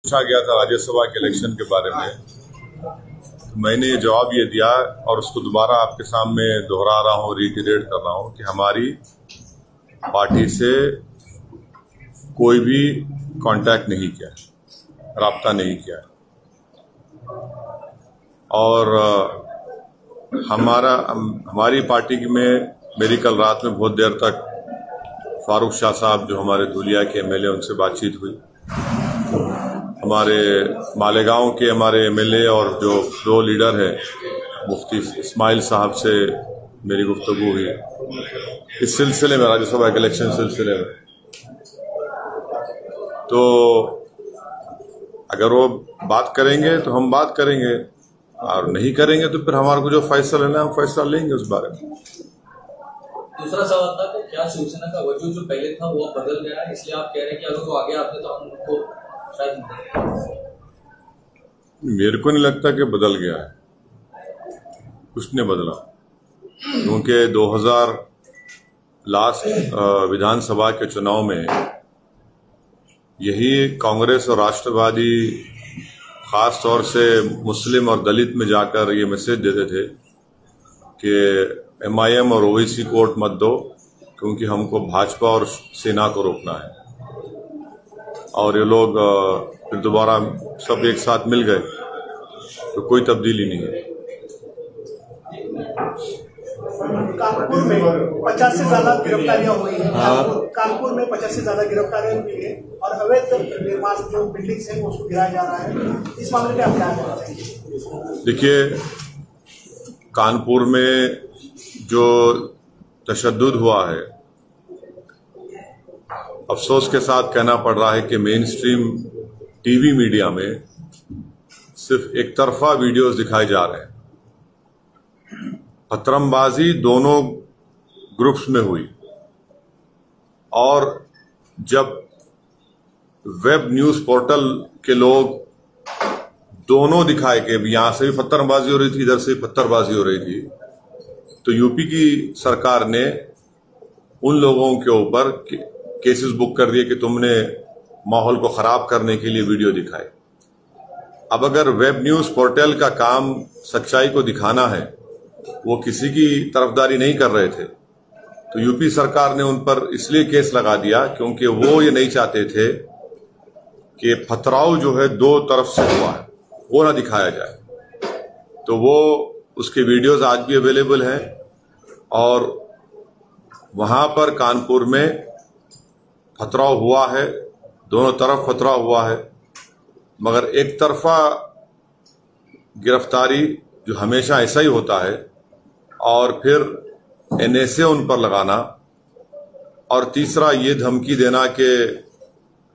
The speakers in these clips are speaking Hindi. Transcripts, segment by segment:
पूछा गया था राज्यसभा के इलेक्शन के बारे में, तो मैंने ये जवाब ये दिया और उसको दोबारा आपके सामने दोहरा रहा हूँ, रिइटरेट कर रहा हूँ कि हमारी पार्टी से कोई भी कांटेक्ट नहीं किया, राब्ता नहीं किया। और हमारी पार्टी में मेरी कल रात में बहुत देर तक फारूक शाह साहब जो हमारे धुलिया के एमएलए, उनसे बातचीत हुई। हमारे मालेगांव के हमारे एमएलए और जो दो लीडर हैं मुफ्ती इस्माइल साहब से मेरी गुफ्तगू हुई इस सिलसिले में, राज्यसभा के इलेक्शन सिलसिले में। तो अगर वो बात करेंगे तो हम बात करेंगे, और नहीं करेंगे तो फिर हमारे को जो फैसला लेना है हम फैसला लेंगे उस बारे में। दूसरा सवाल था कि क्या शिवसेना का वजूद जो पहले था वो बदल गया है, इसलिए आप कह रहे हैं कि अगर वो आगे आते तो हम उनको शायद। मेरे को नहीं लगता कि बदल गया है, कुछ नहीं बदला, क्योंकि 2000 लास्ट विधानसभा के चुनाव में यही कांग्रेस और राष्ट्रवादी खास तौर से मुस्लिम और दलित में जाकर ये मैसेज देते थे कि एमआईएम और ओवैसी को वोट मत दो, क्योंकि हमको भाजपा और सेना को रोकना है। और ये लोग फिर दोबारा सब एक साथ मिल गए, तो कोई तब्दीली नहीं है। कानपुर में 50 से ज्यादा गिरफ्तारियां हुई हैं। कानपुर में 50 से ज्यादा गिरफ्तारियां हुई है और अवैध निर्माण जो बिल्डिंग्स हैं उसको गिराया जा रहा है। इस मामले में आप क्या कहना चाहेंगे? देखिए, कानपुर में जो तशद्दुद हुआ है, अफसोस के साथ कहना पड़ रहा है कि मेन स्ट्रीम टीवी मीडिया में सिर्फ एक तरफा वीडियोस दिखाए जा रहे हैं। पत्रमबाजी दोनों ग्रुप्स में हुई, और जब वेब न्यूज पोर्टल के लोग दोनों दिखाए कि यहां से भी पत्थरबाजी हो रही थी, इधर से भी पत्थरबाजी हो रही थी, तो यूपी की सरकार ने उन लोगों के ऊपर केसेस बुक कर दिए कि तुमने माहौल को खराब करने के लिए वीडियो दिखाए। अब अगर वेब न्यूज पोर्टल का काम सच्चाई को दिखाना है, वो किसी की तरफदारी नहीं कर रहे थे, तो यूपी सरकार ने उन पर इसलिए केस लगा दिया क्योंकि वो ये नहीं चाहते थे कि पथराव जो है दो तरफ से हुआ है वो ना दिखाया जाए। तो वो उसके वीडियोस आज भी अवेलेबल हैं, और वहां पर कानपुर में पथराव हुआ है, दोनों तरफ पथराव हुआ है, मगर एक तरफा गिरफ्तारी जो हमेशा ऐसा ही होता है, और फिर एनएसए उन पर लगाना, और तीसरा ये धमकी देना कि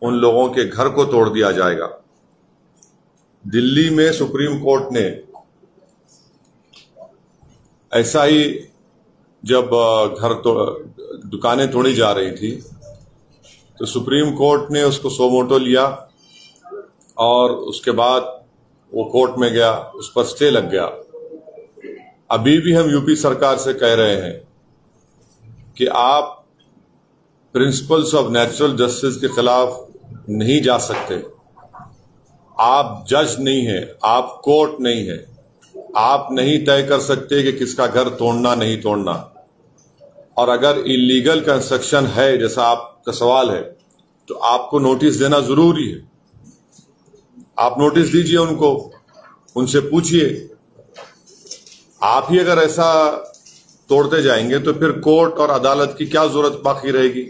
उन लोगों के घर को तोड़ दिया जाएगा। दिल्ली में सुप्रीम कोर्ट ने ऐसा ही, जब दुकानें तोड़ी जा रही थी, तो सुप्रीम कोर्ट ने उसको सो मोटो लिया, और उसके बाद वो कोर्ट में गया, उस पर स्टे लग गया। अभी भी हम यूपी सरकार से कह रहे हैं कि आप प्रिंसिपल्स ऑफ नेचुरल जस्टिस के खिलाफ नहीं जा सकते। आप जज नहीं हैं, आप कोर्ट नहीं है, आप नहीं तय कर सकते कि किसका घर तोड़ना नहीं तोड़ना। और अगर इलीगल कंस्ट्रक्शन है, जैसा आपका सवाल है, तो आपको नोटिस देना जरूरी है। आप नोटिस दीजिए उनको, उनसे पूछिए। आप ही अगर ऐसा तोड़ते जाएंगे तो फिर कोर्ट और अदालत की क्या जरूरत बाकी रहेगी।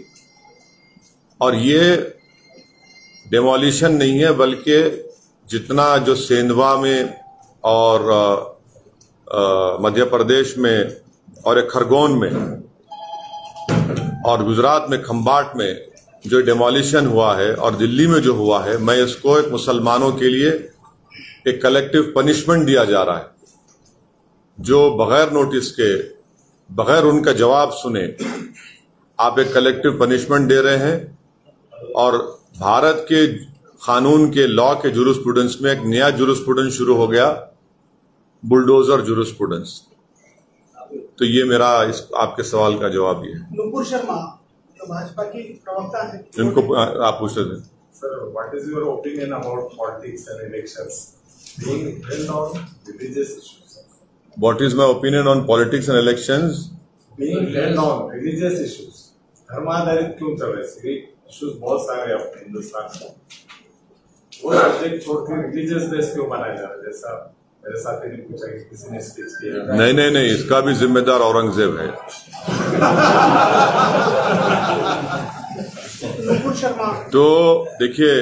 और ये डेमोलिशन नहीं है, बल्कि जितना जो सेंधवा में और मध्य प्रदेश में और एक खरगोन में और गुजरात में खंबाट में जो डेमोलिशन हुआ है, और दिल्ली में जो हुआ है, मैं इसको एक मुसलमानों के लिए एक कलेक्टिव पनिशमेंट दिया जा रहा है, जो बगैर नोटिस के, बगैर उनका जवाब सुने आप एक कलेक्टिव पनिशमेंट दे रहे हैं। और भारत के कानून के लॉ के जुरिस्प्रूडेंस में एक नया जुरिस्प्रूडेंस शुरू हो गया, बुलडोजर जुरिस्प्रूडेंस। तो ये मेरा इस आपके सवाल का जवाब ये है। नुपुर शर्मा जो भाजपा की प्रवक्ता है, इनको आप पूछ रहे थे। Sir, what is your opinion about politics and elections being held on religious issues? What is my opinion on politics and elections? Being held on religious issues. धर्म आधारित क्यों चल रहे हैं? इश्यूज बहुत सारे हैं अपने हिंदुस्तान में, वो सब्जेक्ट छोड़ के रिलीजियस बेस क्यों बनाया जा रहा है? जैसा मेरे साथी ने पूछा कि किसी ने स्पीच किया। नहीं, इसका भी जिम्मेदार औरंगजेब है। तो देखिए,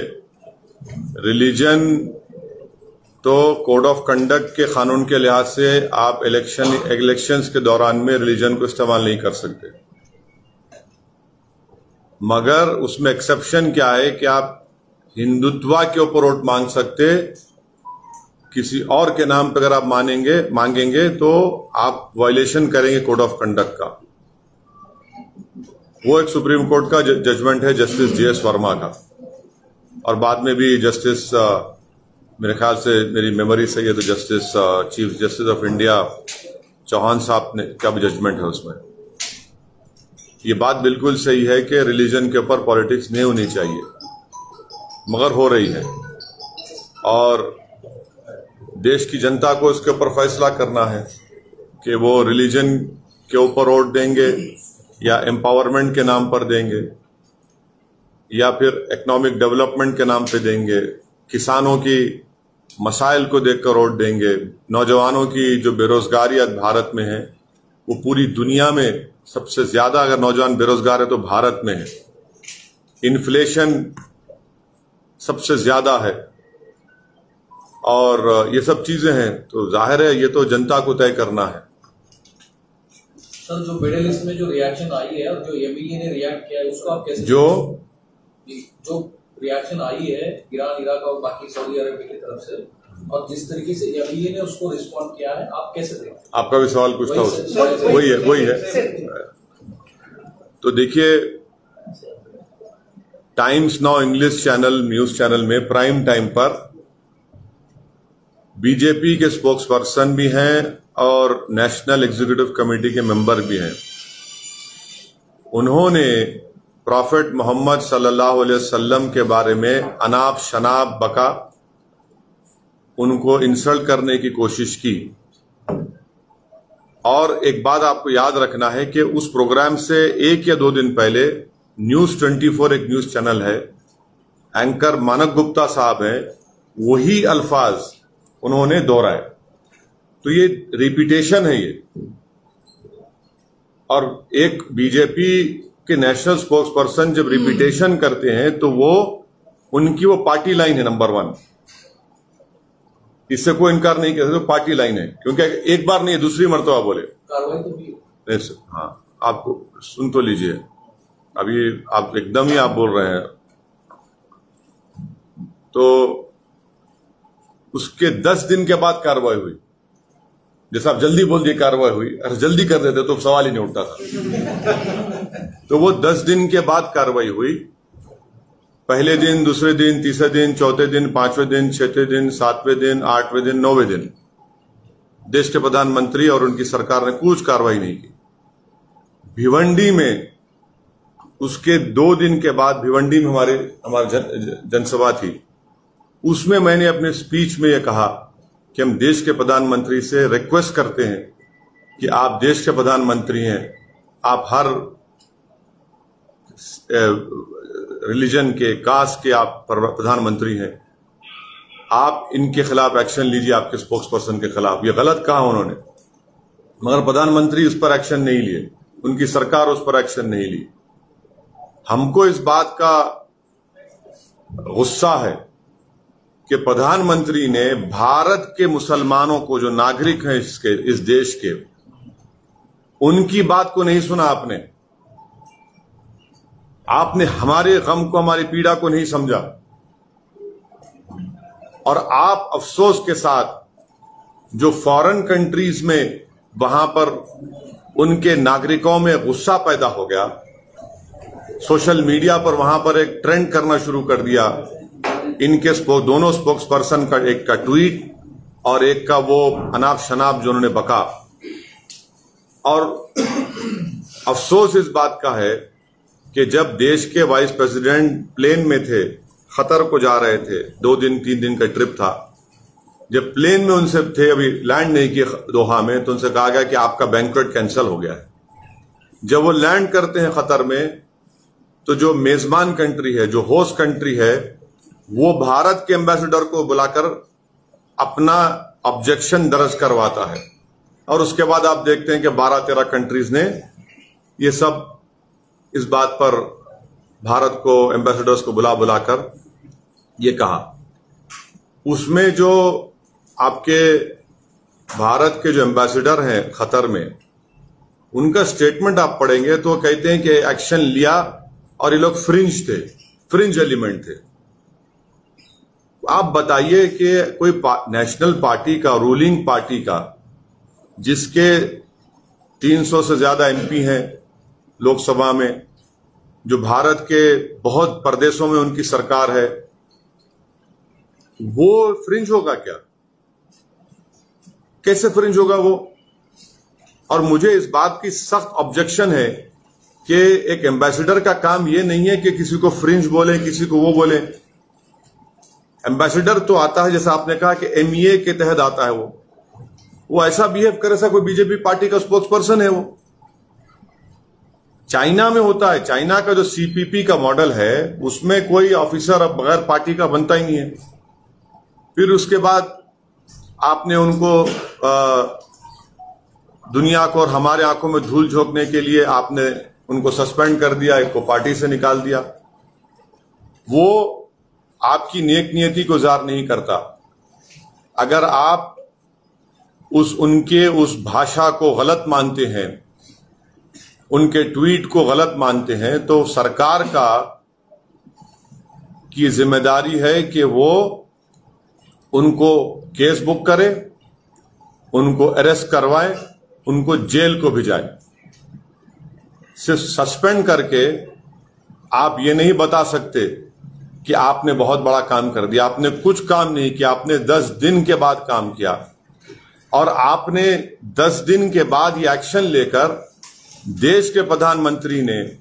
रिलीजन तो कोड ऑफ कंडक्ट के कानून के लिहाज से आप इलेक्शंस के दौरान में रिलीजन को इस्तेमाल नहीं कर सकते, मगर उसमें एक्सेप्शन क्या है कि आप हिंदुत्व के ऊपर वोट मांग सकते, किसी और के नाम पर अगर आप मांगेंगे तो आप वायलेशन करेंगे कोड ऑफ कंडक्ट का। वो एक सुप्रीम कोर्ट का जजमेंट है जस्टिस J.S. वर्मा का, और बाद में भी जस्टिस मेरे ख्याल से, मेरी मेमोरी सही है तो justice chief justice of India Chauhan साहब ने का भी जजमेंट है उसमें। ये बात बिल्कुल सही है कि रिलीजन के ऊपर पॉलिटिक्स नहीं होनी चाहिए, मगर हो रही है, और देश की जनता को इसके ऊपर फैसला करना है कि वो रिलीजन के ऊपर वोट देंगे या एम्पावरमेंट के नाम पर देंगे, या फिर इकोनॉमिक डेवलपमेंट के नाम पे देंगे, किसानों की मसाइल को देखकर वोट देंगे, नौजवानों की जो बेरोजगारी आज भारत में है, वो पूरी दुनिया में सबसे ज्यादा अगर नौजवान बेरोजगार है तो भारत में है, इन्फ्लेशन सबसे ज्यादा है, और ये सब चीजें हैं, तो जाहिर है ये तो जनता को तय करना है। सर, जो मिडिल ईस्ट में जो रिएक्शन आई है और जो एमईए ने रिएक्ट किया है, उसको आप कैसे जो रिएक्शन आई है ईरान, इराक और बाकी सऊदी अरब की तरफ से, और जिस तरीके से एमईए ने उसको रिस्पॉन्ड किया है, आप कैसे देखते हैं? आपका भी सवाल कुछ था, वही है। तो देखिए, times now English channel, news channel में प्राइम टाइम पर बीजेपी के स्पोक्स पर्सन भी हैं और नेशनल एग्जीक्यूटिव कमेटी के मेंबर भी हैं। उन्होंने प्रॉफेट मोहम्मद सल्लल्लाहु अलैहि वसल्लम के बारे में अनाप शनाप बका, उनको इंसल्ट करने की कोशिश की। और एक बात आपको याद रखना है कि उस प्रोग्राम से 1 या 2 दिन पहले न्यूज 24 एक न्यूज चैनल है, एंकर मानक गुप्ता साहब हैं, वही अल्फाज उन्होंने दोहराए। तो ये रिपीटेशन है ये, और एक बीजेपी के नेशनल स्पोक्स पर्सन जब रिपीटेशन करते हैं तो वो उनकी वो पार्टी लाइन है नंबर 1, इससे कोई इनकार नहीं कर सकते, तो पार्टी लाइन है, क्योंकि एक बार नहीं, दूसरी मर्तबा बोले। कार्रवाई तो भी हाँ, आपको सुन तो लीजिए, अभी आप एकदम ही आप बोल रहे हैं। तो उसके 10 दिन के बाद कार्रवाई हुई। जैसे आप जल्दी बोल दिए कार्रवाई हुई, अगर जल्दी कर देते तो सवाल ही नहीं उठता था। तो वो 10 दिन के बाद कार्रवाई हुई। पहले दिन, दूसरे दिन, तीसरे दिन, चौथे दिन, 5वें दिन, 6वें दिन, 7वें दिन, 8वें दिन, 9वें दिन देश के प्रधानमंत्री और उनकी सरकार ने कुछ कार्रवाई नहीं की। भिवंडी में उसके 2 दिन के बाद, भिवंडी में हमारी जनसभा थी, उसमें मैंने अपने स्पीच में यह कहा कि हम देश के प्रधानमंत्री से रिक्वेस्ट करते हैं कि आप देश के प्रधानमंत्री हैं, आप हर रिलीजन के, कास्ट के आप प्रधानमंत्री हैं, आप इनके खिलाफ एक्शन लीजिए, आपके स्पोक्स पर्सन के खिलाफ। ये गलत कहा उन्होंने, मगर प्रधानमंत्री उस पर एक्शन नहीं लिए, उनकी सरकार उस पर एक्शन नहीं ली। हमको इस बात का गुस्सा है कि प्रधानमंत्री ने भारत के मुसलमानों को, जो नागरिक हैं इस देश के, उनकी बात को नहीं सुना। आपने हमारे गम को, हमारी पीड़ा को नहीं समझा, और आप अफसोस के साथ जो फॉरेन कंट्रीज में वहां पर उनके नागरिकों में गुस्सा पैदा हो गया, सोशल मीडिया पर वहां पर एक ट्रेंड करना शुरू कर दिया, इनके दोनों स्पोक्स पर्सन का, एक का ट्वीट और एक का वो अनाप शनाप जो उन्होंने बका। और अफसोस इस बात का है कि जब देश के वाइस प्रेसिडेंट प्लेन में थे, खतर को जा रहे थे, 2 दिन 3 दिन का ट्रिप था। जब प्लेन में उनसे थे, अभी लैंड नहीं किए दोहा में, तो उनसे कहा गया कि आपका बैंक्वेट कैंसिल हो गया है। जब वो लैंड करते हैं खतर में, तो जो मेजबान कंट्री है, जो होस्ट कंट्री है, वो भारत के एम्बेसडर को बुलाकर अपना ऑब्जेक्शन दर्ज करवाता है। और उसके बाद आप देखते हैं कि 12-13 कंट्रीज ने ये सब इस बात पर भारत को, एम्बेसडर्स को बुलाकर ये कहा। उसमें जो आपके भारत के जो एम्बेसडर हैं खतर में, उनका स्टेटमेंट आप पढ़ेंगे तो कहते हैं कि एक्शन लिया और ये लोग फ्रिंज थे, फ्रिंज एलिमेंट थे। आप बताइए कि कोई नेशनल पार्टी का, रूलिंग पार्टी का, जिसके 300 से ज्यादा एमपी हैं लोकसभा में, जो भारत के बहुत प्रदेशों में उनकी सरकार है, वो फ्रिंज होगा क्या? कैसे फ्रिंज होगा वो? और मुझे इस बात की सख्त ऑब्जेक्शन है कि एक एम्बेसडर का काम ये नहीं है कि किसी को फ्रिंज बोले, किसी को वो बोले। एम्बेसडर तो आता है, जैसा आपने कहा कि एमईए के तहत आता है, वो ऐसा बिहेव करे सा कोई बीजेपी पार्टी का स्पोक्स पर्सन है। वो चाइना में होता है, चाइना का जो सीपीपी का मॉडल है, उसमें कोई ऑफिसर अब बगैर पार्टी का बनता ही नहीं है। फिर उसके बाद आपने उनको दुनिया को और हमारे आंखों में धूल झोंकने के लिए आपने उनको सस्पेंड कर दिया, एक को पार्टी से निकाल दिया। वो आपकी नेक नियति को जार नहीं करता। अगर आप उनके उस भाषा को गलत मानते हैं, उनके ट्वीट को गलत मानते हैं, तो सरकार की जिम्मेदारी है कि वो उनको केस बुक करे, उनको अरेस्ट करवाए, उनको जेल को भिजाए। सिर्फ सस्पेंड करके आप ये नहीं बता सकते कि आपने बहुत बड़ा काम कर दिया। आपने कुछ काम नहीं किया, आपने 10 दिन के बाद काम किया, और आपने 10 दिन के बाद ये एक्शन लेकर देश के प्रधानमंत्री ने,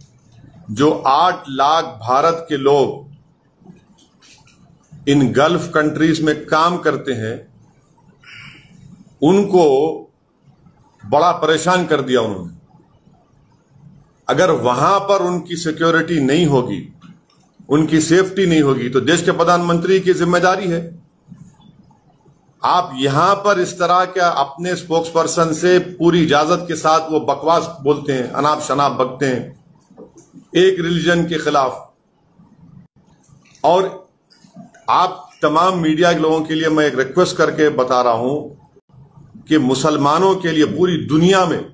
जो 8 लाख भारत के लोग इन गल्फ कंट्रीज में काम करते हैं, उनको बड़ा परेशान कर दिया उन्होंने। अगर वहां पर उनकी सिक्योरिटी नहीं होगी, उनकी सेफ्टी नहीं होगी, तो देश के प्रधानमंत्री की जिम्मेदारी है। आप यहां पर इस तरह का अपने स्पोक्स पर्सन से पूरी इजाजत के साथ वो बकवास बोलते हैं, अनाप शनाप बकते हैं एक रिलीजन के खिलाफ। और आप तमाम मीडिया के लोगों के लिए मैं एक रिक्वेस्ट करके बता रहा हूं कि मुसलमानों के लिए, पूरी दुनिया में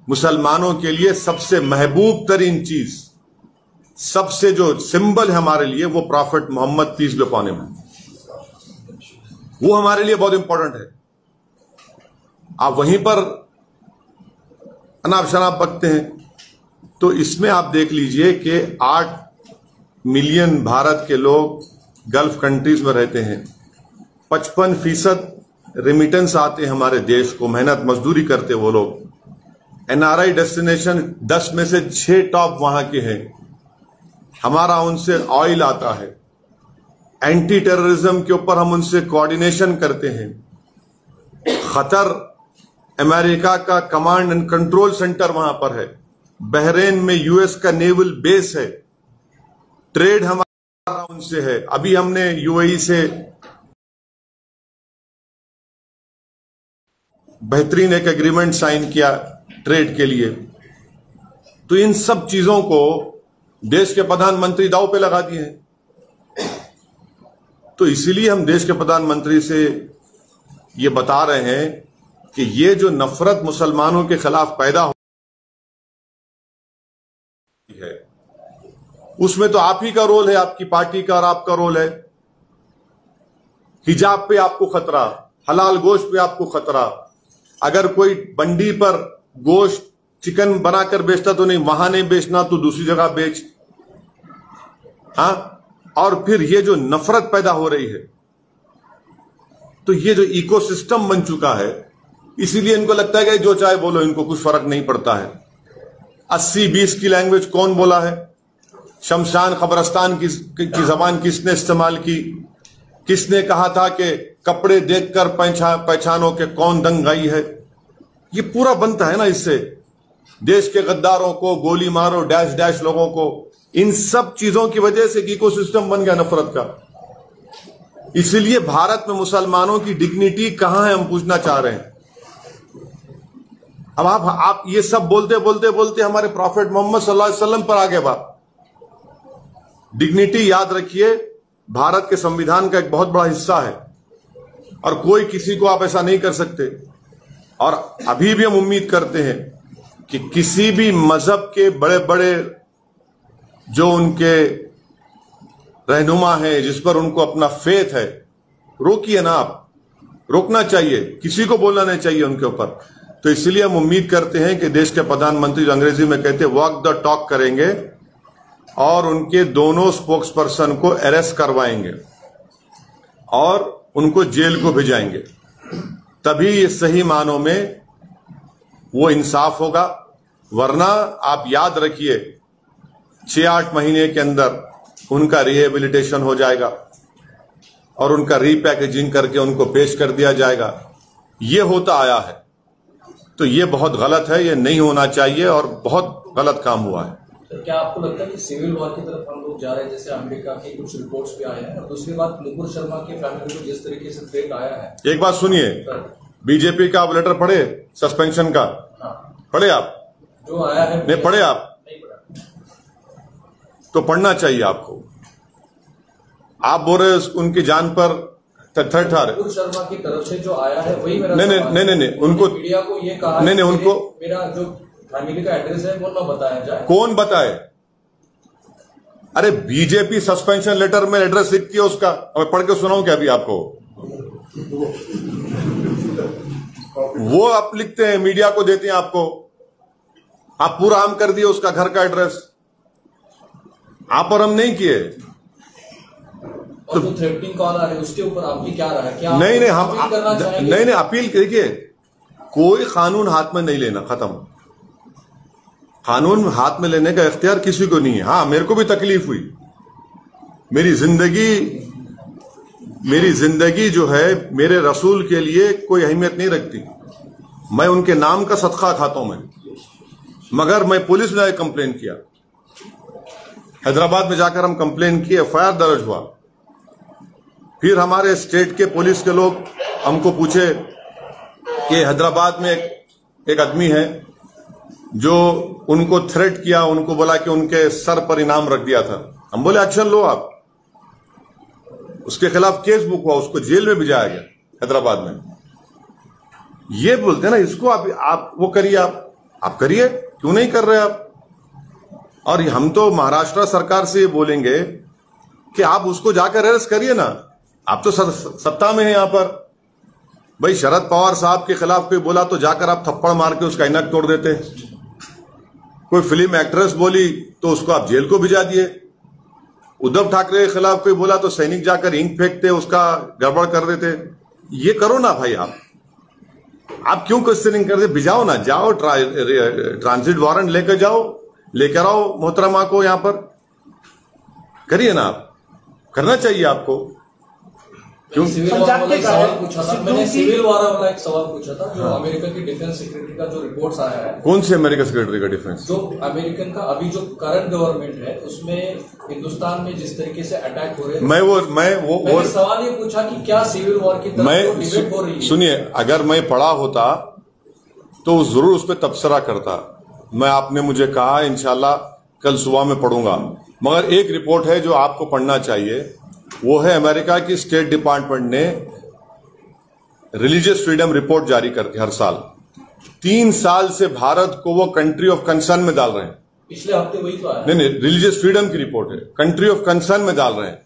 मुसलमानों के लिए सबसे महबूब तरीन चीज, सबसे जो सिंबल है हमारे लिए, वो prophet Muhammad peace be upon him, वो हमारे लिए बहुत इंपॉर्टेंट है। आप वहीं पर अनाप शनाप बकते हैं। तो इसमें आप देख लीजिए कि 8 मिलियन भारत के लोग गल्फ कंट्रीज में रहते हैं, 55% रेमिटेंस आते हैं हमारे देश को, मेहनत मजदूरी करते वो लोग। एनआरआई डेस्टिनेशन 10 में से 6 टॉप वहां के हैं। हमारा उनसे ऑयल आता है, एंटी टेररिज्म के ऊपर हम उनसे कोऑर्डिनेशन करते हैं। खतर अमेरिका का कमांड एंड कंट्रोल सेंटर वहां पर है। बहरेन में यूएस का नेवल बेस है। ट्रेड हमारा उनसे है। अभी हमने यूएई से बेहतरीन एक एग्रीमेंट साइन किया ट्रेड के लिए। तो इन सब चीजों को देश के प्रधानमंत्री दांव पे लगा दिए हैं। तो इसीलिए हम देश के प्रधानमंत्री से ये बता रहे हैं कि ये जो नफरत मुसलमानों के खिलाफ पैदा हो है, उसमें तो आप ही का रोल है, आपकी पार्टी का और आपका रोल है। हिजाब पे आपको खतरा, हलाल गोश्त पे आपको खतरा। अगर कोई बंडी पर गोश्त चिकन बनाकर बेचता तो नहीं, वहां नहीं बेचना तो दूसरी जगह बेच। हाँ, और फिर ये जो नफरत पैदा हो रही है, तो ये जो इकोसिस्टम बन चुका है, इसीलिए इनको लगता है कि जो चाहे बोलो, इनको कुछ फर्क नहीं पड़ता है। 80-20 की लैंग्वेज कौन बोला है? शमशान कब्रिस्तान की जबान किसने इस्तेमाल की? किसने कहा था कि कपड़े देखकर पहचानो कि कौन दंगाई है? ये पूरा बनता है ना इससे। देश के गद्दारों को गोली मारो, डैश डैश लोगों को। इन सब चीजों की वजह से इकोसिस्टम बन गया नफरत का। इसलिए भारत में मुसलमानों की डिग्निटी कहां है, हम पूछना चाह रहे हैं। अब आप ये सब बोलते बोलते बोलते हमारे प्रॉफेट मोहम्मद सल्लल्लाहु अलैहि वसल्लम पर आगे बात। डिग्निटी याद रखिए, भारत के संविधान का एक बहुत बड़ा हिस्सा है और कोई किसी को आप ऐसा नहीं कर सकते। और अभी भी हम उम्मीद करते हैं कि किसी भी मजहब के बड़े बड़े जो उनके रहनुमा है, जिस पर उनको अपना फेथ है, रोकिए ना आप। रोकना चाहिए, किसी को बोलना नहीं चाहिए उनके ऊपर। तो इसलिए हम उम्मीद करते हैं कि देश के प्रधानमंत्री जो अंग्रेजी में कहते हैं वॉक द टॉक करेंगे और उनके दोनों स्पोक्स पर्सन को अरेस्ट करवाएंगे और उनको जेल को भेजाएंगे। तभी ये सही मानों में वो इंसाफ होगा। वरना आप याद रखिए 6-8 महीने के अंदर उनका रिहेबिलिटेशन हो जाएगा और उनका रीपैकेजिंग करके उनको पेश कर दिया जाएगा। ये होता आया है। तो ये बहुत गलत है, ये नहीं होना चाहिए और बहुत गलत काम हुआ है। तो क्या आपको लगता है कि सिविल वॉर की तरफ हम लोग जा रहे हैं? जैसे अमेरिका की कुछ रिपोर्ट्स भी आए हैं। और दूसरी बात, नुपुर शर्मा की फैमिली को जिस तरीके से थ्रेट आया है। एक बात सुनिए, बीजेपी का आप लेटर पढ़े सस्पेंशन का? हाँ। पढ़े आप? जो आया है नहीं पढ़े आप? नहीं पढ़ा। तो पढ़ना चाहिए आपको। आप बोल रहे उनकी जान पर थ्रेट आ रहे। नुपुर शर्मा की तरफ से जो आया है वही मेरा नहीं उनको मीडिया को ये कहा नहीं उनको मेरा जो फैमिली का एड्रेस है वो ना बताया जाए। कौन बताए? अरे बीजेपी सस्पेंशन लेटर में एड्रेस लिखती है उसका। मैं पढ़ के सुनाऊं क्या अभी आपको? वो आप लिखते हैं, मीडिया को देते हैं आपको। आप पूरा आम कर दिए उसका घर का एड्रेस। आप और हम नहीं किए। और जो थ्रेटनिंग कॉल आ रही है उसके ऊपर आपकी क्या राय है? क्या नहीं हम करना चाहेंगे? नहीं अपील देखिए, कोई कानून हाथ में नहीं लेना, खत्म। कानून हाथ में लेने का इख्तियार किसी को नहीं है। हाँ, मेरे को भी तकलीफ हुई। मेरी जिंदगी जो है मेरे रसूल के लिए कोई अहमियत नहीं रखती। मैं उनके नाम का सदका खाता हूं मैं। मगर मैं पुलिस में कंप्लेन किया, हैदराबाद में जाकर हम कंप्लेन किए, एफआईआर दर्ज हुआ। फिर हमारे स्टेट के पुलिस के लोग हमको पूछे कि हैदराबाद में एक आदमी है जो उनको थ्रेट किया, उनको बोला कि उनके सर पर इनाम रख दिया था। हम बोले एक्शन लो आप। उसके खिलाफ केस बुक हुआ, उसको जेल में भिजाया गया हैदराबाद में। ये बोलते हैं ना, इसको आप वो करिए, आप करिए, क्यों नहीं कर रहे आप? और हम तो महाराष्ट्र सरकार से ये बोलेंगे कि आप उसको जाकर अरेस्ट करिए ना। आप तो सत्ता में हैं यहां पर। भाई शरद पवार साहब के खिलाफ कोई बोला तो जाकर आप थप्पड़ मार के उसका इनक तोड़ देते। कोई फिल्म एक्ट्रेस बोली तो उसको आप जेल को भिजा दिए। उद्धव ठाकरे के खिलाफ कोई बोला तो सैनिक जाकर इंक फेंकते, उसका गड़बड़ कर देते। ये करो ना भाई, आप क्यों क्वेश्चनिंग करते? भिजाओ ना, जाओ ट्रांजिट वारंट लेकर जाओ, लेकर आओ मोहतरमा को यहां पर। करिए ना, आप करना चाहिए आपको। क्यों? सिविल वार वाला एक सवाल पूछा था मैंने, सिविल वार वाला एक सवाल पूछा था जो अमेरिका की डिफेंस सेक्रेटरी का जो रिपोर्ट्स आया है। कौन से अमेरिका सेक्रेटरी का डिफेंस? जो अमेरिकन का अभी जो करंट गवर्नमेंट है उसमें हिंदुस्तान में जिस तरीके से अटैक हो रहे हैं। मैंने सवाल ये पूछा कि क्या सिविल वॉर की तरफ डिबेट हो रही है? सुनिए, अगर मैं पढ़ा होता तो जरूर उस पर तबसरा करता। मैं आपने मुझे कहा इंशाल्लाह कल सुबह में पढ़ूंगा। मगर एक रिपोर्ट है जो आपको पढ़ना चाहिए, वो है अमेरिका की स्टेट डिपार्टमेंट ने रिलीजियस फ्रीडम रिपोर्ट जारी करके हर साल 3 साल से भारत को वो कंट्री ऑफ कंसर्न में डाल रहे हैं। पिछले हफ्ते वही तो आया। नहीं, रिलीजियस फ्रीडम की रिपोर्ट है, कंट्री ऑफ कंसर्न में डाल रहे हैं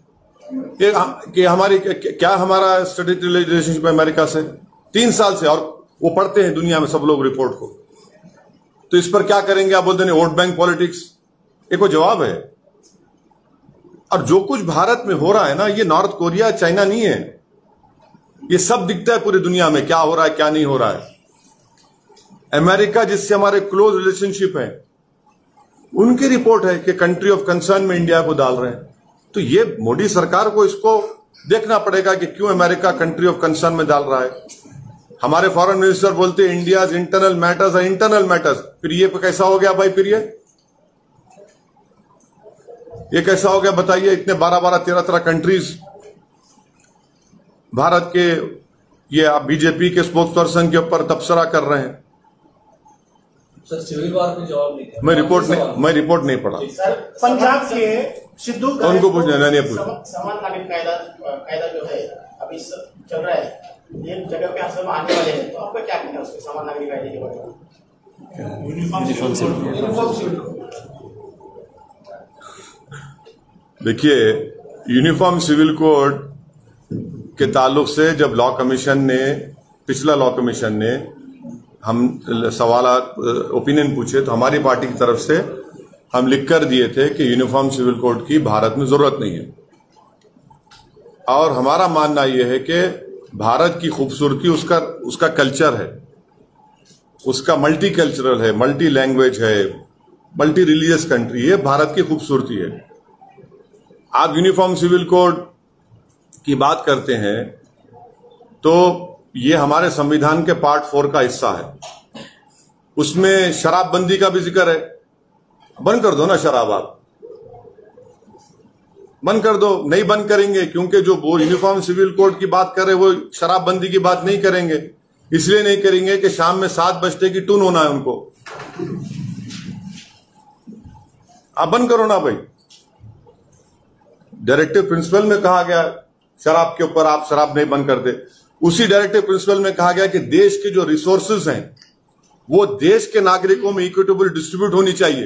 कि हमारी क्या हमारा स्ट्रेटेजिक रिलेशनशिप अमेरिका से 3 साल से। और वो पढ़ते हैं दुनिया में सब लोग रिपोर्ट को। तो इस पर क्या करेंगे? आप बोलते हैं वोट बैंक पॉलिटिक्स। एक वो जवाब है। और जो कुछ भारत में हो रहा है ना, ये नॉर्थ कोरिया चाइना नहीं है। ये सब दिखता है पूरी दुनिया में क्या हो रहा है क्या नहीं हो रहा है। अमेरिका जिससे हमारे क्लोज रिलेशनशिप है, उनकी रिपोर्ट है कि कंट्री ऑफ कंसर्न में इंडिया को डाल रहे हैं। तो ये मोदी सरकार को इसको देखना पड़ेगा कि क्यों अमेरिका कंट्री ऑफ कंसर्न में डाल रहा है। हमारे फॉरेन मिनिस्टर बोलते हैं इंडियाज इंटरनल मैटर्स है, इंटरनल मैटर्स। फिर ये कैसा हो गया भाई? फिर ये कैसा हो गया बताइए? इतने 12-12, 13-13 कंट्रीज भारत के ये आप बीजेपी के स्पोक्स पर्सन के ऊपर तबसरा कर रहे हैं। सर सिविल वॉर पे जवाब नहीं दिया। मैं रिपोर्ट नहीं पढ़ा। सर पंजाब के सिद्धू उनको पूछना नहीं पूछा। समान नागरिक कायदा जो है अभी चल रहा है, ये जगह पे असम आने वाले हैं, तो आपका क्या कहना है उसके समान नागरिक कायदे के बारे में? Uniform civil code. देखिए, यूनिफॉर्म सिविल कोड के ताल्लुक से जब लॉ कमीशन ने, पिछला लॉ कमीशन ने हम सवाल ओपिनियन पूछे तो हमारी पार्टी की तरफ से हम लिख कर दिए थे कि यूनिफॉर्म सिविल कोड की भारत में जरूरत नहीं है। और हमारा मानना यह है कि भारत की खूबसूरती उसका कल्चर है, उसका मल्टी कल्चरल है, मल्टी लैंग्वेज है, मल्टी रिलीजियस कंट्री है, भारत की खूबसूरती है। आप यूनिफॉर्म सिविल कोड की बात करते हैं तो ये हमारे संविधान के पार्ट 4 का हिस्सा है। उसमें शराबबंदी का भी जिक्र है। बंद कर दो ना शराब, आप बंद कर दो। नहीं बंद करेंगे क्योंकि जो वो यूनिफॉर्म सिविल कोड की बात कर रहे वो शराबबंदी की बात नहीं करेंगे। इसलिए नहीं करेंगे कि शाम में 7 बजते की टून होना है उनको। आप बंद करो ना भाई। डायरेक्टिव प्रिंसिपल में कहा गया शराब के ऊपर आप शराब नहीं बंद करते। उसी डायरेक्टिव प्रिंसिपल में कहा गया कि देश के जो रिसोर्सेज हैं वो देश के नागरिकों में इक्विटेबल डिस्ट्रीब्यूट होनी चाहिए।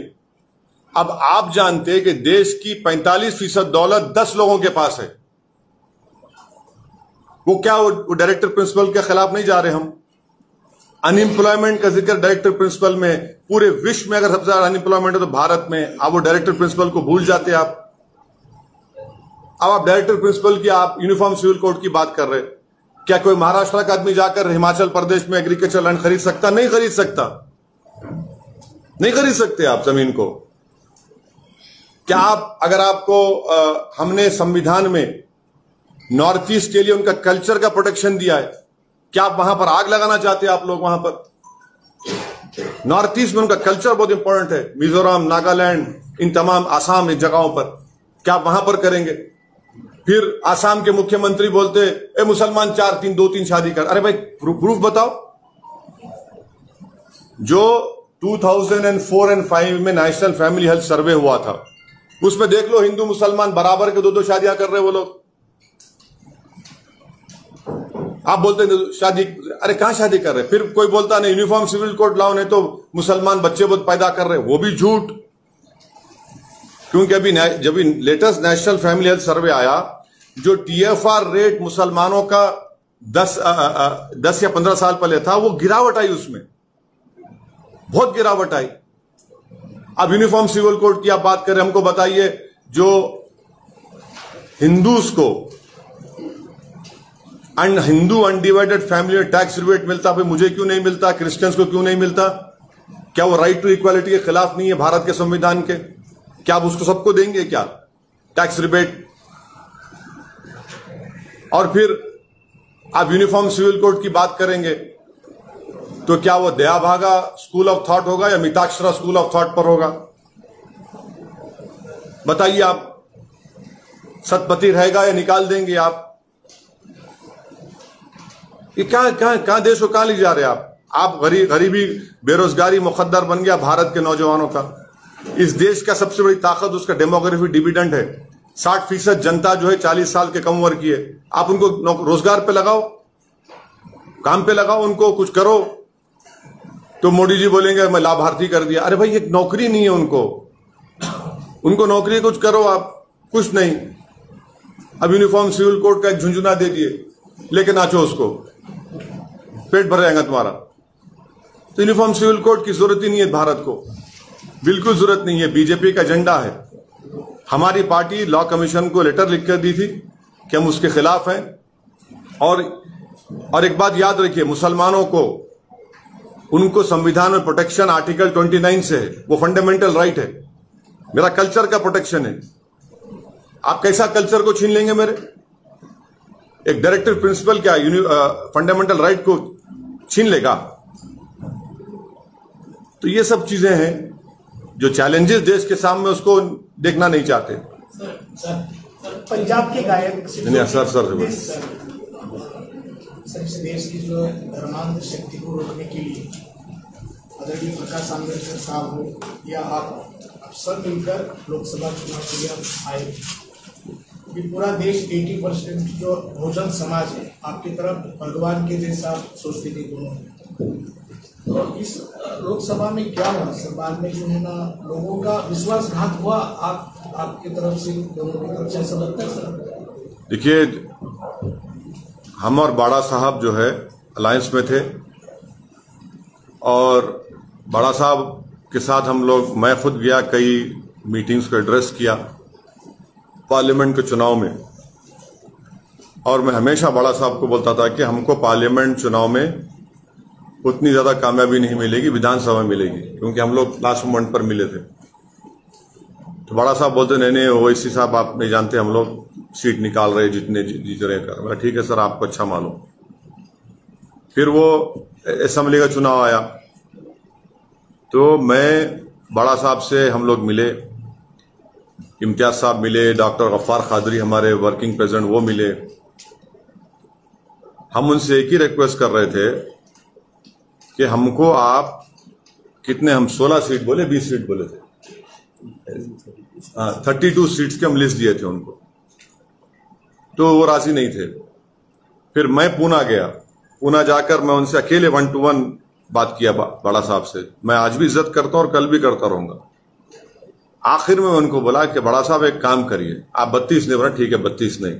अब आप जानते हैं कि देश की 45% दौलत 10 लोगों के पास है। वो क्या वो डायरेक्टिव प्रिंसिपल के खिलाफ नहीं जा रहे हम। अनएम्प्लॉयमेंट का जिक्र डायरेक्टिव प्रिंसिपल में, पूरे विश्व में अगर सबसे ज्यादा अनएम्प्लॉयमेंट है तो भारत में। आप वो डायरेक्टिव प्रिंसिपल को भूल जाते हैं आप। अब आप डायरेक्टिव प्रिंसिपल की, आप यूनिफॉर्म सिविल कोड की बात कर रहे। क्या कोई महाराष्ट्र का आदमी जाकर हिमाचल प्रदेश में एग्रीकल्चर लैंड खरीद सकता? नहीं खरीद सकता। नहीं खरीद सकते आप जमीन को। क्या आप, अगर आपको हमने संविधान में नॉर्थ ईस्ट के लिए उनका कल्चर का प्रोटेक्शन दिया है, क्या आप वहां पर आग लगाना चाहते हैं? आप लोग वहां पर नॉर्थ ईस्ट में उनका कल्चर बहुत इंपॉर्टेंट है। मिजोरम, नागालैंड, इन तमाम आसाम, इन जगहों पर क्या आप वहां पर करेंगे? फिर आसाम के मुख्यमंत्री बोलते ए मुसलमान 2-3 शादी कर। अरे भाई प्रूफ बताओ। जो 2004 और 5 में नेशनल फैमिली हेल्थ सर्वे हुआ था उसमें देख लो हिंदू मुसलमान बराबर के 2-2 शादियां कर रहे वो लोग। आप बोलते हैं शादी, अरे कहां शादी कर रहे? फिर कोई बोलता नहीं यूनिफॉर्म सिविल कोड लाओ, नहीं तो मुसलमान बच्चे बहुत पैदा कर रहे, वो भी झूठ। क्योंकि अभी जब latest national family health survey आया, जो TFR रेट मुसलमानों का 10 या 15 साल पहले था, वो गिरावट आई, उसमें बहुत गिरावट आई। अब यूनिफॉर्म सिविल कोड की आप बात करें, हमको बताइए जो हिंदूज को हिंदू अनडिवाइडेड फैमिली में टैक्स रिबेट मिलता, भाई मुझे क्यों नहीं मिलता? क्रिश्चियंस को क्यों नहीं मिलता? क्या वो राइट टू इक्वालिटी के खिलाफ नहीं है भारत के संविधान के? क्या आप उसको सबको देंगे क्या टैक्स रिबेट? और फिर आप यूनिफॉर्म सिविल कोड की बात करेंगे तो क्या वो दयाभागा स्कूल ऑफ थॉट होगा या मिताक्षरा स्कूल ऑफ थॉट पर होगा? बताइए आप। सतपति रहेगा या निकाल देंगे आप? ये कहां देश को कहां ले जा रहे हैं आप? गरीबी, बेरोजगारी मुकद्दर बन गया भारत के नौजवानों का। इस देश का सबसे बड़ी ताकत उसका डेमोग्राफी डिविडेंड है। 60% जनता जो है 40 साल के कम उम्र की है। आप उनको रोजगार पे लगाओ, काम पे लगाओ, उनको कुछ करो। तो मोदी जी बोलेंगे मैं लाभार्थी कर दिया। अरे भाई, एक नौकरी नहीं है उनको नौकरी कुछ करो आप, कुछ नहीं। अब यूनिफॉर्म सिविल कोड का एक झुंझुना दे दिए, लेके नाचो उसको, पेट भर जाएगा तुम्हारा। तो यूनिफॉर्म सिविल कोड की जरूरत ही नहीं है भारत को, बिल्कुल जरूरत नहीं है। बीजेपी का एजेंडा है। हमारी पार्टी लॉ कमीशन को लेटर लिख कर दी थी कि हम उसके खिलाफ हैं। और एक बात याद रखिए, मुसलमानों को उनको संविधान में प्रोटेक्शन आर्टिकल 29 से है, वो फंडामेंटल राइट है। मेरा कल्चर का प्रोटेक्शन है। आप कैसा कल्चर को छीन लेंगे मेरे? एक डायरेक्टिव प्रिंसिपल क्या फंडामेंटल राइट को छीन लेगा? तो ये सब चीजें हैं जो चैलेंजेस देश के सामने, उसको देखना नहीं चाहते। पंजाब के गायक सर इस देश की जो धर्मांध शक्ति को रोकने के लिए आदरणीय प्रकाश आंबेडकर साहब हो या आप सब मिलकर लोकसभा चुनाव के लिए आए, कि पूरा देश 80% जो बहुजन समाज है आपकी तरफ भगवान के जैसा सोचते थे दोनों। तो इस लोकसभा में क्या हुआ? सरकार में जो है ना लोगों का विश्वासघात हुआ आपकी तरफ से, दोनों की तरफ से, ऐसा लगता है सर? देखिए, हम और बाड़ा साहब जो है अलायंस में थे और बाड़ा साहब के साथ हम लोग, मैं खुद गया, कई मीटिंग्स को एड्रेस किया पार्लियामेंट के चुनाव में, और मैं हमेशा बाड़ा साहब को बोलता था कि हमको पार्लियामेंट चुनाव में उतनी ज्यादा कामयाबी नहीं मिलेगी, विधानसभा में मिलेगी, क्योंकि हम लोग लास्ट मोमेंट पर मिले थे। तो बड़ा साहब बोलते नहीं ओवैसी साहब आप नहीं जानते, हम लोग सीट निकाल रहे, जितने जीत रहे कर। मैं ठीक है सर, आपको अच्छा मालूम। फिर वो असेंबली का चुनाव आया तो मैं बड़ा साहब से हम लोग मिले, इम्तियाज साहब मिले, डॉक्टर गफ्फार खादरी हमारे वर्किंग प्रेसिडेंट वो मिले। हम उनसे एक ही रिक्वेस्ट कर रहे थे कि हमको आप कितने, हम 16 सीट बोले, 20 सीट बोले थे, 32 सीट्स के हम लिस्ट दिए थे उनको, तो वो राजी नहीं थे। फिर मैं पूना गया, पूना जाकर मैं उनसे अकेले 1-to-1 बात किया बड़ा साहब से। मैं आज भी इज्जत करता हूं और कल भी करता रहूंगा। आखिर में उनको बोला कि बड़ा साहब एक काम करिए, आप 32 नहीं, बोला ठीक है 32 नहीं,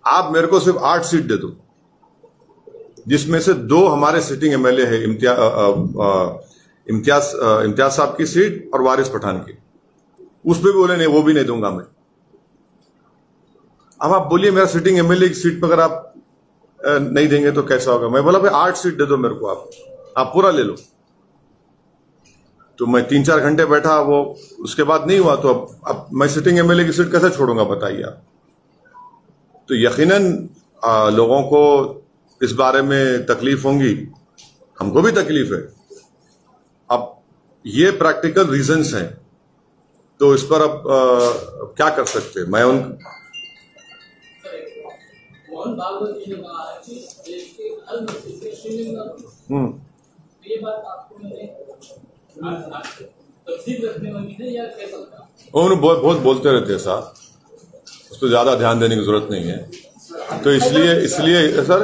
आप मेरे को सिर्फ 8 सीट दे दो, जिसमें से 2 हमारे सिटिंग एमएलए है, इम्तियाज साहब की सीट और वारिस पठान की। उस पर भी बोले नहीं, वो भी नहीं दूंगा मैं। अब आप बोलिए मेरा सिटिंग एमएलए की सीट पर अगर आप नहीं देंगे तो कैसा होगा? मैं बोला भाई 8 सीट दे दो मेरे को, आप पूरा ले लो। तो मैं 3-4 घंटे बैठा, वो उसके बाद नहीं हुआ। तो अब मैं सिटिंग एमएलए की सीट कैसे छोड़ूंगा बताइए आप? तो यकीनन लोगों को इस बारे में तकलीफ होंगी, हमको भी तकलीफ है। अब ये प्रैक्टिकल रीजंस हैं, तो इस पर अब क्या कर सकते हैं? मैं मोहन भागवत जी ने कहा है कि देश के अल्पसंख्यक के शिवलिंग, ये बात आपको मैंने तफसील रखने वाली है या कैसा लगा? उन्होंने बहुत बोलते रहते हैं साहब, उस पर ज्यादा ध्यान देने की जरूरत नहीं है। तो इसलिए सर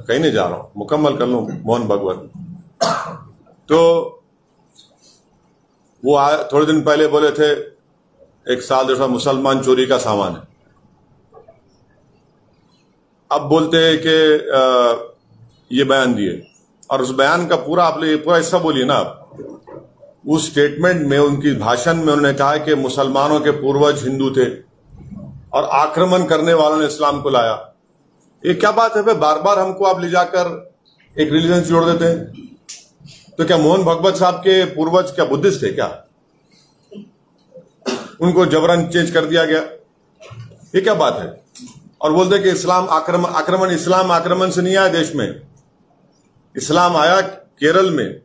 कहीं नहीं जा रहा हूं, मुकम्मल कर लूं मोहन भागवत। तो वो थोड़े दिन पहले बोले थे 1 साल 1.5 साल मुसलमान चोरी का सामान है। अब बोलते हैं कि ये बयान दिए, और उस बयान का पूरा आप पूरा हिस्सा बोलिए ना आप। उस स्टेटमेंट में, उनकी भाषण में उन्होंने कहा कि मुसलमानों के पूर्वज हिंदू थे और आक्रमण करने वालों ने इस्लाम को लाया। ये क्या बात है भाई? बार बार हमको आप ले जाकर एक रिलीजन जोड़ देते हैं। तो क्या मोहन भागवत साहब के पूर्वज क्या बुद्धिस्ट थे क्या? उनको जबरन चेंज कर दिया गया, ये क्या बात है? और बोलते कि इस्लाम आक्रमण इस्लाम आक्रमण से नहीं आया देश में। इस्लाम आया केरल में,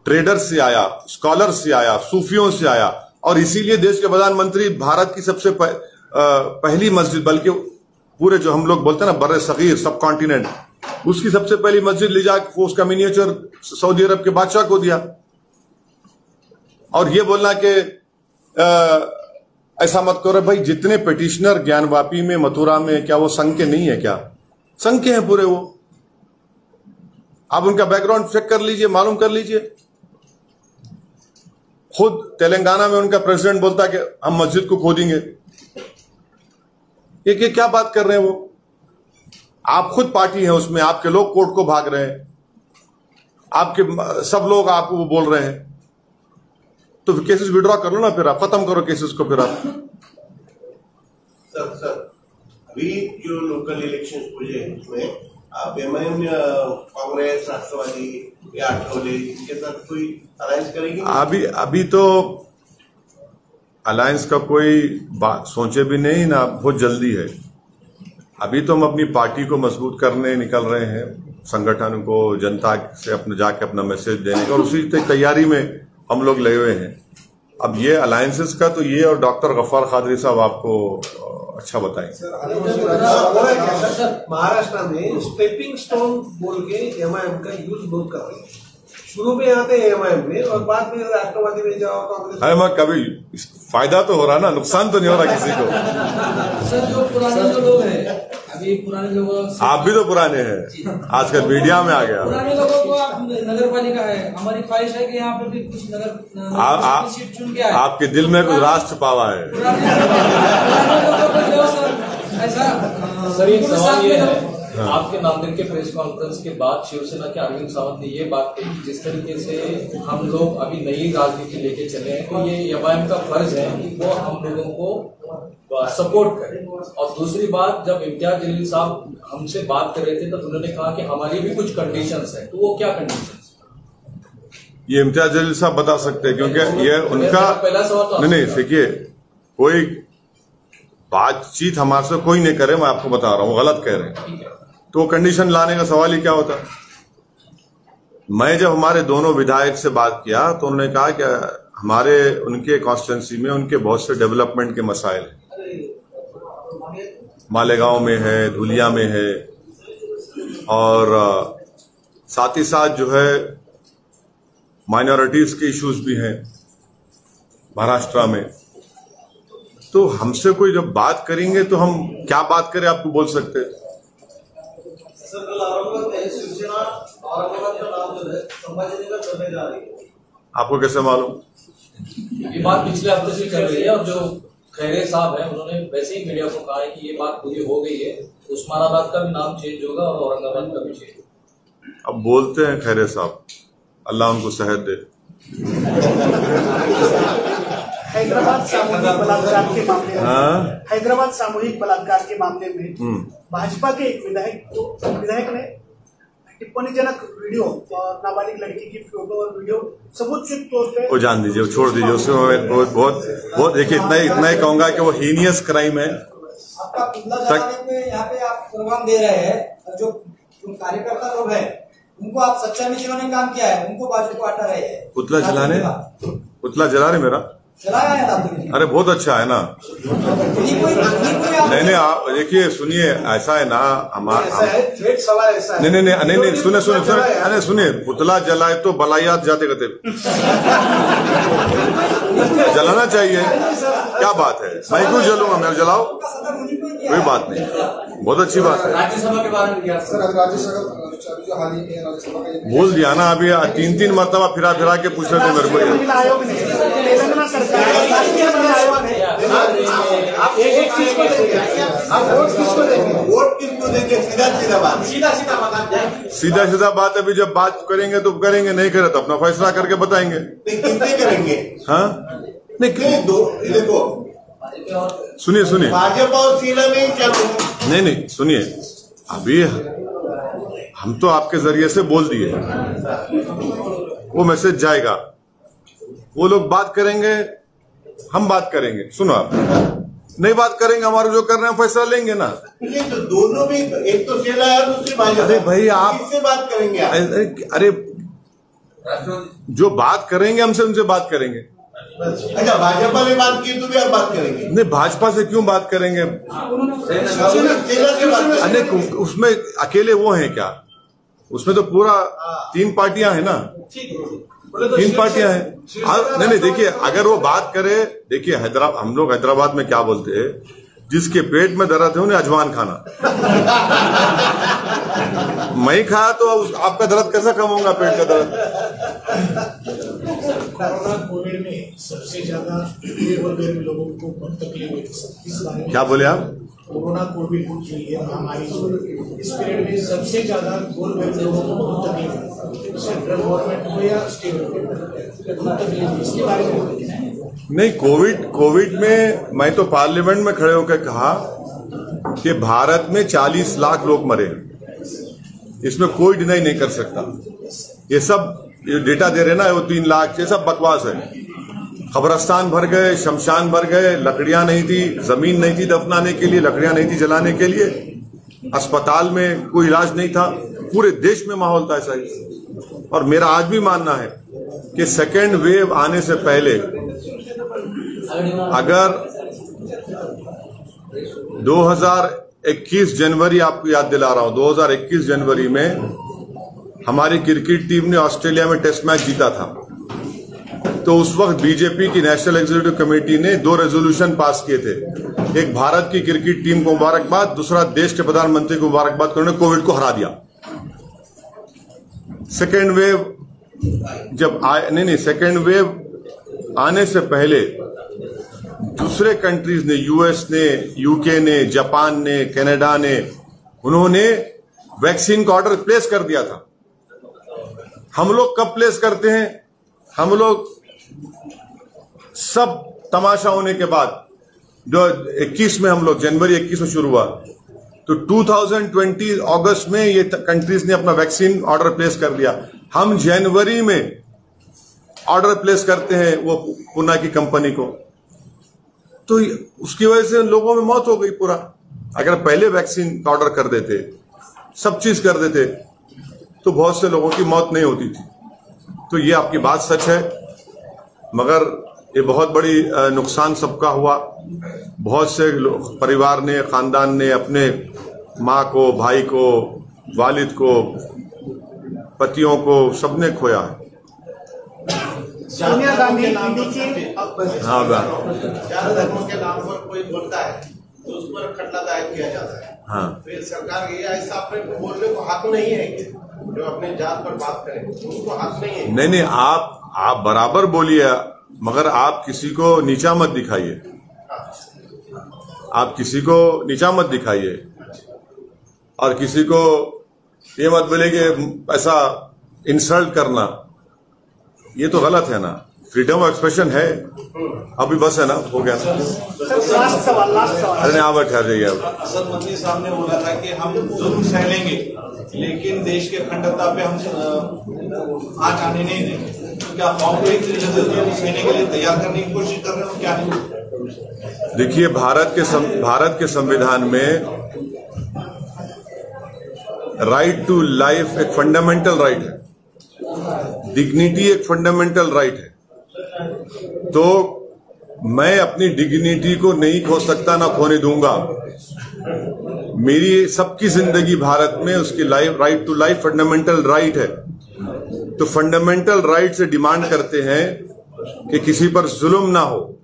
ट्रेडर्स से आया, स्कॉलर्स से आया, सूफियों से आया, और इसीलिए देश के प्रधानमंत्री भारत की सबसे पहली मस्जिद, बल्कि पूरे जो हम लोग बोलते हैं ना बर्रे सगीर सब कॉन्टिनेंट, उसकी सबसे पहली मस्जिद ले जाकर उसका मिनिएचर सऊदी अरब के बादशाह को दिया। और ये बोलना कि ऐसा मत करो भाई, जितने पिटिशनर ज्ञानवापी में, मथुरा में, क्या वो संघ के नहीं है क्या? संघ के हैं पूरे वो। आप उनका बैकग्राउंड चेक कर लीजिए, मालूम कर लीजिए। खुद तेलंगाना में उनका प्रेसिडेंट बोलता है कि हम मस्जिद को खोदेंगे। ये क्या बात कर रहे हैं वो? आप खुद पार्टी हैं उसमें, आपके लोग कोर्ट को भाग रहे हैं, आपके सब लोग आपको वो बोल रहे हैं। तो केसेस विड्रॉ कर लो ना, फिर आप खत्म करो केसेस को। फिर आप सर अभी जो लोकल इलेक्शन हुए उसमें आप एमआईएम, कांग्रेस, राष्ट्रवादी या आठवले इसके साथ कोई अलायंस करेंगे? अभी तो अलायंस का कोई बात सोचे भी नहीं ना, बहुत जल्दी है। अभी तो हम अपनी पार्टी को मजबूत करने निकल रहे हैं, संगठन को, जनता से अपने जाके अपना मैसेज देने का, और उसी तैयारी में हम लोग लगे हुए हैं। अब ये अलायंसेस का तो ये और डॉक्टर गफ्फार कादरी साहब आपको अच्छा बताएंगे। महाराष्ट्र में स्टेपिंग स्टोन बोल के एमआईएम का यूज बहुत कर रहे हैं। शुरू में आते हैं एमआईएम में और बाद में राष्ट्रवादी में जाओ कांग्रेस। अरे मैं कभी फायदा तो हो रहा ना, नुकसान तो नहीं हो रहा किसी को। सर जो पुराने जो लोग हैं, अभी पुराने लोग, आप भी तो पुराने हैं, आजकल मीडिया में आ गया। पुराने लोगों को आप नगर पालिका है, हमारी ख्वाहिश है कि यहाँ पे भी कुछ नगर सीट चुन के आए। आपके दिल में कुछ राष्ट्र पावा है। ऐसा सर एक सवाल ये है, आपके नामदेव के प्रेस कॉन्फ्रेंस के बाद शिवसेना के अरविंद सावंत ने ये बात कही कि जिस तरीके से हम लोग अभी नई राजनीति लेके चले हैं, तो ये एमआईएम का फर्ज है कि वो हम लोगों को सपोर्ट करें। और दूसरी बात, जब इम्तियाज जलील साहब हमसे बात कर रहे थे तो उन्होंने कहा कि हमारी भी कुछ कंडीशंस है, तो वो क्या कंडीशंस? ये इम्तियाज जलील साहब बता सकते हैं, क्योंकि ये उनका पहला सवाल। नहीं देखिए, कोई बातचीत हमारे से कोई नहीं करे, मैं आपको बता रहा हूँ, गलत कह रहे हैं, तो कंडीशन लाने का सवाल ही क्या होता। मैं जब हमारे दोनों विधायक से बात किया तो उन्होंने कहा कि हमारे उनके कॉन्स्टिट्यूंसी में उनके बहुत से डेवलपमेंट के मसाइल हैं, मालेगांव में है, धुलिया में है, और साथ ही साथ जो है माइनॉरिटीज के इश्यूज भी हैं महाराष्ट्र में। तो हमसे कोई जब बात करेंगे तो हम क्या बात करें, आपको बोल सकते हैं। सर कल औरंगाबाद में शिवसेना औरंगाबाद का नाम जो है संभाजीनगर करने जा रही है, आपको कैसे मालूम? ये बात पिछले हफ्ते से चल रही है, और जो खैरे साहब हैं उन्होंने वैसे ही मीडिया को कहा है कि ये बात पूरी हो गई है, उस्मानाबाद का भी नाम चेंज होगा और औरंगाबाद का भी चेंज। अब बोलते हैं खैरे साहब, अल्लाह उनको सेहत दे। हैदराबाद सामूहिक बलात्कार के मामले में, हैदराबाद सामूहिक बलात्कार के मामले में भाजपा के एक विधायक ने टिप्पणीजनक वीडियो और नाबालिग लड़की की फोटो और वीडियो सबूत के तौर पे, वो जान दीजिए, छोड़ दीजिए, उसमें बहुत देखिए, इतना ही कहूंगा कि वो हीनियस क्राइम है। आपका पुतला जलाने में यहाँ पे आप प्रोग्राम दे रहे हैं, जो कार्यकर्ता लोग हैं उनको आप सच्चा में जिन्होंने काम किया है उनको बाजू को हटा रहे हैं। पुतला जलाने, पुतला जला रहे मेरा? चलाया है आपने? अरे बहुत अच्छा है ना। नहीं आप देखिए, सुनिए, ऐसा है ना, हमारा नहीं सुनिए, पुतला जलाए तो बलायात जाते कहते जलाना चाहिए, क्या बात है, मैं क्यों जलूंगा, मैं जलाओ, कोई बात नहीं, बहुत अच्छी बात है। राज्यसभा के बारे में बोल दिया ना, अभी 3 मरतबा फिरा के पूछ रहे थे मेरे को। तेलंगाना सरकार आप एक चीज को देंगे, आप वोट किसको देंगे? सीधा बात, सीधा बात। अभी जब बात करेंगे तो करेंगे, नहीं करे तो अपना फैसला करके बताएंगे। किससे करेंगे? हाँ देखो सुनिए, भाजपा और सेना में क्या? नहीं सुनिए, अभी हम तो आपके जरिए से बोल दिए, वो मैसेज जाएगा, वो लोग बात करेंगे, हम बात करेंगे। सुनो, आप नहीं बात करेंगे, हमारे जो कर रहे हैं फैसला लेंगे ना। ये तो दोनों भी, एक तो सेना है दूसरी भाजपा। अरे भाई आप किससे बात करेंगे? अरे जो बात करेंगे हमसे, उनसे बात करेंगे। अच्छा, भाजपा ने बात की तो भी आप बात करेंगे? नहीं, भाजपा से क्यों बात करेंगे? अरे उसमें अकेले वो हैं क्या? उसमें तो पूरा 3 पार्टियां हैं ना, 3 पार्टियां हैं। नहीं देखिए, अगर वो बात करे, देखिए हम लोग हैदराबाद में क्या बोलते हैं, जिसके पेट में दर्द है उन्हें अजवान खाना। मैं खाया तो आपका दर्द कैसा कम होगा, पेट का दर्द? कोरोना कोविड में सबसे ज्यादा गरीब लोगों को बहुत तकलीफ हुई थी। क्या बोले आप? कोरोना कोविड की ये महामारी, इस पीरियड में सबसे ज्यादा गरीब लोगों को बहुत तकलीफ हुई, सेंट्रल गवर्नमेंट हो या स्टेट गवर्नमेंट, बहुत तकलीफ हुई। इसके बारे में नहीं, कोविड में मैं तो पार्लियामेंट में खड़े होकर कहा कि भारत में 40 लाख लोग मरे, इसमें कोई डिनाई नहीं कर सकता। ये सब ये डेटा दे रहे ना, वो 3 लाख, ये सब बकवास है। कब्रिस्तान भर गए, शमशान भर गए, लकड़ियां नहीं थी, जमीन नहीं थी दफनाने के लिए, लकड़ियां नहीं थी जलाने के लिए, अस्पताल में कोई इलाज नहीं था, पूरे देश में माहौल था ऐसा ही। और मेरा आज भी मानना है कि सेकेंड वेव आने से पहले अगर 2021 जनवरी, आपको याद दिला रहा हूं, 2021 जनवरी में हमारी क्रिकेट टीम ने ऑस्ट्रेलिया में टेस्ट मैच जीता था, तो उस वक्त बीजेपी की नेशनल एग्जीक्यूटिव कमेटी ने 2 रेजोल्यूशन पास किए थे। एक भारत की क्रिकेट टीम को मुबारकबाद, दूसरा देश के प्रधानमंत्री को मुबारकबाद, उन्होंने कोविड को हरा दिया। सेकेंड वेव जब आए, सेकेंड वेव आने से पहले दूसरे कंट्रीज ने, यूएस ने, यूके ने, जापान ने, कनाडा ने, उन्होंने वैक्सीन का ऑर्डर प्लेस कर दिया था। हम लोग कब प्लेस करते हैं? हम लोग सब तमाशा होने के बाद, जो 21 में हम लोग जनवरी 21 में शुरू हुआ, तो 2020 अगस्त में ये कंट्रीज ने अपना वैक्सीन ऑर्डर प्लेस कर दिया। हम जनवरी में ऑर्डर प्लेस करते हैं वो पुणे की कंपनी को, तो उसकी वजह से लोगों में मौत हो गई पूरा। अगर पहले वैक्सीन का ऑर्डर कर देते, सब चीज कर देते, तो बहुत से लोगों की मौत नहीं होती थी। तो ये आपकी बात सच है, मगर ये बहुत बड़ी नुकसान सबका हुआ। बहुत से परिवार ने, खानदान ने अपने माँ को, भाई को, वालिद को, पतियों को, सबने खोया है। सोनिया गांधी हाँ, के नाम पर कोई बोलता है तो उस पर खटला दायर किया जाता है। हाँ, फिर सरकार ये ऐसा अपने बोलने को हक नहीं है कि जो अपने जात पर बात करें, उसको हक नहीं है। नहीं, आप बराबर बोलिए, मगर आप किसी को नीचा मत दिखाइए। आप किसी को नीचा मत दिखाइए और किसी को ये मत बोले कि ऐसा इंसल्ट करना, ये तो गलत है ना। फ्रीडम ऑफ एक्सप्रेशन है। अभी बस है ना, हो गया। लास्ट सवाल। अरे आप ठहर जाइए। अब असद मंत्री साहब ने बोला था कि हम जुल्म सह लेंगे, लेकिन देश के अखंडता पे हम आंच आने नहीं देंगे। तो क्या कांग्रेस जुल्म सहने के लिए तैयार करने की कोशिश कर रहे हो क्या? नहीं, देखिए, भारत के संविधान में राइट टू लाइफ एक फंडामेंटल राइट है, डिग्निटी एक फंडामेंटल राइट है। तो मैं अपनी डिग्निटी को नहीं खो सकता, ना खोने दूंगा। मेरी सबकी जिंदगी भारत में उसकी life, right to life fundamental right है। तो फंडामेंटल राइट से डिमांड करते हैं कि किसी पर जुल्म ना हो,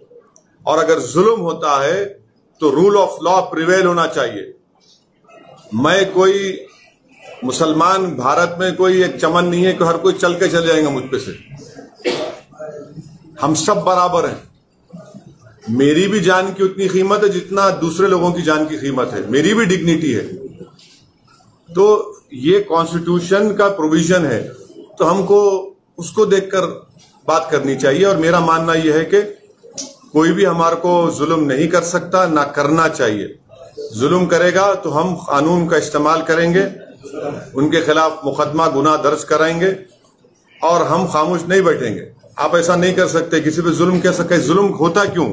और अगर जुल्म होता है तो रूल ऑफ लॉ प्रिवेल होना चाहिए। मैं कोई मुसलमान, भारत में कोई एक चमन नहीं है कि हर कोई चल के चले जाएंगे मुझ पे से। हम सब बराबर हैं। मेरी भी जान की उतनी कीमत है जितना दूसरे लोगों की जान की कीमत है। मेरी भी डिग्निटी है। तो ये कॉन्स्टिट्यूशन का प्रोविजन है, तो हमको उसको देखकर बात करनी चाहिए। और मेरा मानना यह है कि कोई भी हमारे को जुल्म नहीं कर सकता, ना करना चाहिए। जुल्म करेगा तो हम कानून का इस्तेमाल करेंगे, उनके खिलाफ मुकदमा, गुनाह दर्ज कराएंगे, और हम खामोश नहीं बैठेंगे। आप ऐसा नहीं कर सकते किसी पे जुल्म कह सकते। जुल्म होता क्यों?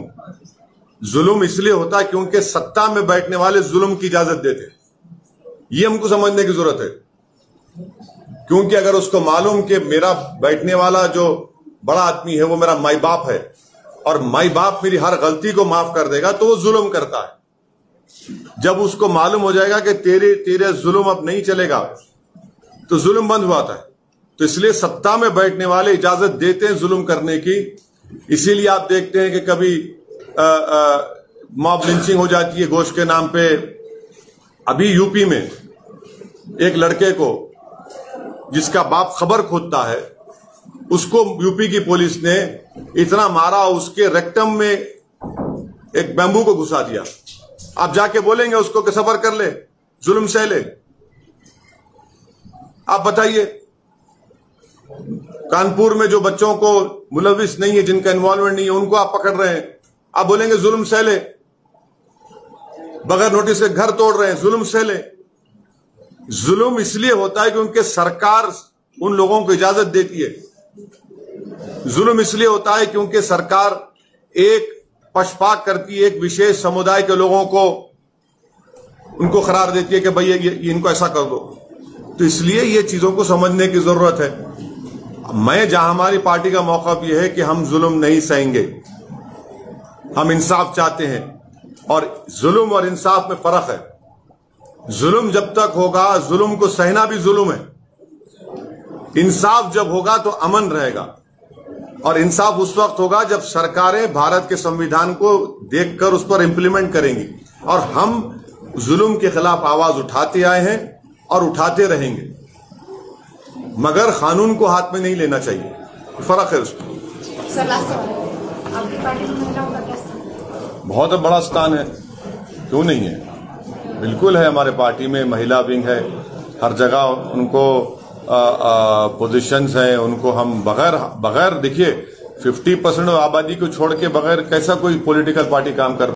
जुल्म इसलिए होता क्योंकि सत्ता में बैठने वाले जुल्म की इजाजत देते। ये हमको समझने की जरूरत है। क्योंकि अगर उसको मालूम कि मेरा बैठने वाला जो बड़ा आदमी है वो मेरा माई बाप है, और माई बाप मेरी हर गलती को माफ कर देगा, तो वो जुल्म करता है। जब उसको मालूम हो जाएगा कि तेरे जुल्म अब नहीं चलेगा, तो जुल्म बंद हुआ था। तो इसलिए सत्ता में बैठने वाले इजाजत देते हैं जुल्म करने की। इसीलिए आप देखते हैं कि कभी मॉब लिंचिंग हो जाती है गोश्त के नाम पे। अभी यूपी में एक लड़के को, जिसका बाप खबर खोदता है, उसको यूपी की पुलिस ने इतना मारा, उसके रेक्टम में एक बैम्बू को घुसा दिया। आप जाके बोलेंगे उसको कि सबर कर ले, जुल्म सह ले? आप बताइए। कानपुर में जो बच्चों को मुलविस नहीं है, जिनका इन्वॉल्वमेंट नहीं है, उनको आप पकड़ रहे हैं, आप बोलेंगे जुल्म सह ले? बगैर नोटिस के घर तोड़ रहे हैं, जुल्म सह ले? जुल्म इसलिए होता है क्योंकि सरकार उन लोगों को इजाजत देती है। जुल्म इसलिए होता है क्योंकि सरकार एक पक्षपात करती है, एक विशेष समुदाय के लोगों को उनको करार देती है कि भाई ये इनको ऐसा कर दो। तो इसलिए ये चीजों को समझने की जरूरत है। जहां हमारी पार्टी का मौक़िफ़ यह है कि हम जुल्म नहीं सहेंगे, हम इंसाफ चाहते हैं, और जुल्म और इंसाफ में फर्क है। जुल्म जब तक होगा, जुल्म को सहना भी जुल्म है। इंसाफ जब होगा तो अमन रहेगा, और इंसाफ उस वक्त होगा जब सरकारें भारत के संविधान को देखकर उस पर इंप्लीमेंट करेंगी। और हम जुल्म के खिलाफ आवाज उठाते आए हैं और उठाते रहेंगे, मगर कानून को हाथ में नहीं लेना चाहिए। फर्क है उसमें। सर, लास्ट सवाल, आपकी पार्टी में महिलाओं का क्या स्थान? बहुत बड़ा स्थान है, क्यों नहीं है, बिल्कुल है। हमारे पार्टी में महिला विंग है, हर जगह उनको पोजीशंस हैं। उनको हम बगैर देखिए 50% आबादी को छोड़ के बगैर कैसा कोई पॉलिटिकल पार्टी काम कर